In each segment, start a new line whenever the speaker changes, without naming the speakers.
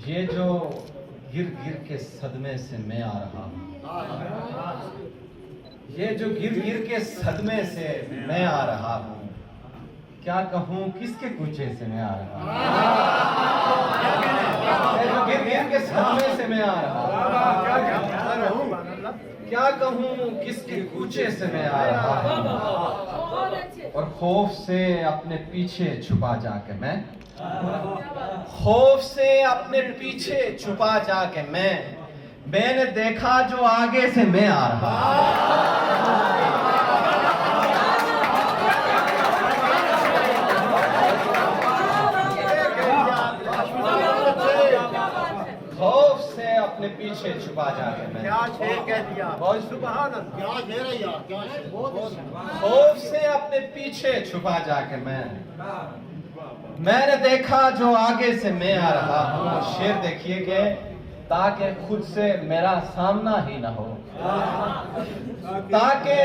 ये जो गिर गिर के सदमे से मैं आ रहा हूँ, ये जो गिर गिर के सदमे से मैं आ रहा हूँ, क्या कहूँ किसके कूचे से मैं आ रहा हूँ। ये जो गिर गिर के सदमे से मैं आ रहा हूँ, क्या कहूँ किसके कूचे से मैं आ रहा हूँ। और खौफ से अपने पीछे छुपा जाके मैं, खौफ से अपने पीछे छुपा जाके मैंने देखा जो आगे से मैं आ रहा खौफ से अपने पीछे छुपा जाके मैं, खौफ से अपने पीछे छुपा जाके मैंने देखा जो आगे से मैं आ रहा हूँ। शेर देखिए कि ताकि खुद से मेरा सामना ही ना हो, ताकि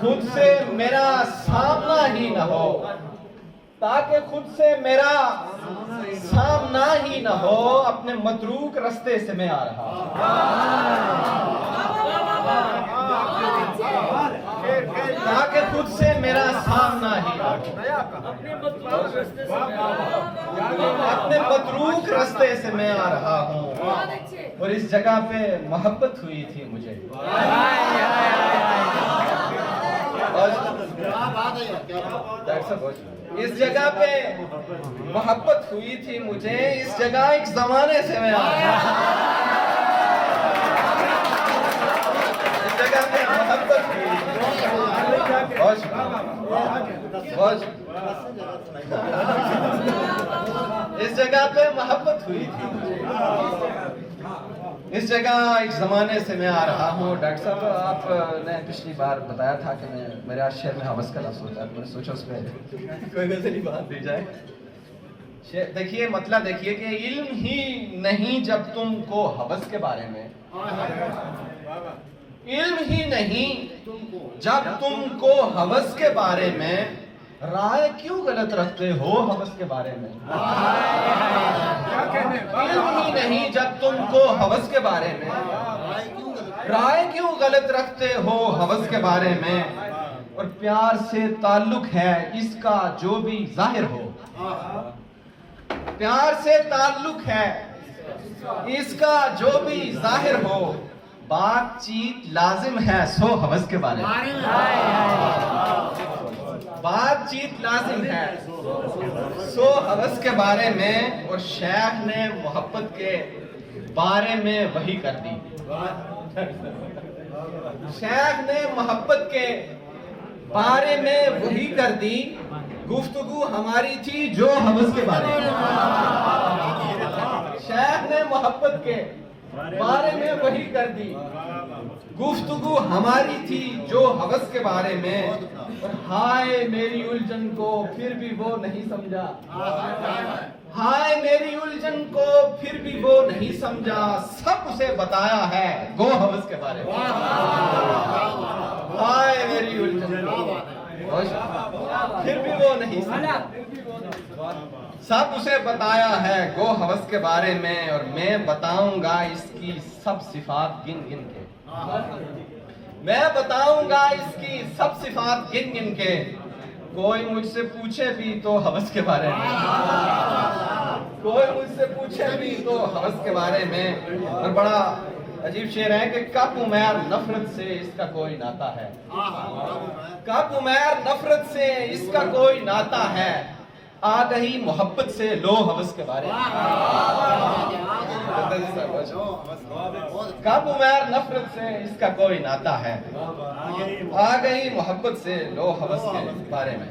खुद से मेरा सामना ही ना हो, ताकि खुद से मेरा सामना ही ना हो, अपने मतरूक रास्ते से मैं आ रहा हूँ। ताकि खुद से मेरा सामना ही ना हो, अपने मतरूक रास्ते से मैं आ रहा हूँ। और इस जगह पे मोहब्बत हुई थी मुझे, इस जगह पे मोहब्बत हुई थी मुझे, इस जगह एक जमाने से मैं आ रहा हूँ। इस जगह पे मोहब्बत हुई थी, इस जगह पे मोहब्बत हुई थी, इस जगह एक जमाने से मैं आ रहा हूँ। डॉक्टर साहब, आपने पिछली बार बताया था कि मेरे आज शेर में हवस का लफ्ज़ होता है, मैंने सोचा उसमें कोई गज़ल बात दी जाए। देखिए मतलब देखिए कि इल्म ही नहीं जब तुमको हवस के बारे में, इल्म ही नहीं जब तुमको हवस के बारे में, राय क्यों गलत रखते हो हवस के बारे में। इल्म ही नहीं जब तुमको हवस के बारे में, राय क्यों गलत रखते हो हवस के बारे में। और प्यार से ताल्लुक है इसका जो भी जाहिर हो, प्यार से ताल्लुक है इसका जो भी जाहिर हो, बातचीत लाजिम है सो हवस के बारे में, बातचीत लाजिम है सो हवस के बारे में। और शेख ने मोहब्बत के बारे में वही कर दी, शेख ने मोहब्बत के बारे में वही कर दी, गुफ्तगू हमारी थी जो हवस के बारे में। शेख ने मोहब्बत के बारे में वही कर दी, गुफ्तगू हमारी थी जो हवस के बारे में। और हाय मेरी उलझन को फिर भी वो नहीं समझा, हाय मेरी उलझन को फिर भी वो नहीं समझा, सब उसे बताया है गो हवस के बारे में। हाय मेरी उलझन को फिर भी वो नहीं समझा, सब उसे बताया है गो हवस के बारे में। और मैं बताऊंगा इसकी सब सिफात गिन गिन के, मैं बताऊंगा इसकी सब सिफात गिन गिन के। कोई मुझसे पूछे भी तो हवस के बारे में, कोई मुझसे पूछे भी तो हवस के बारे में। और बड़ा अजीब शेर है कि कब उमैर नफरत से इसका कोई नाता है, कब उमैर नफरत से इसका कोई नाता है, आ गई मोहब्बत से लो हवस के बारे में। कब उमैर नफरत से इसका कोई नाता है, आ गई मोहब्बत से लो हवस के बारे में।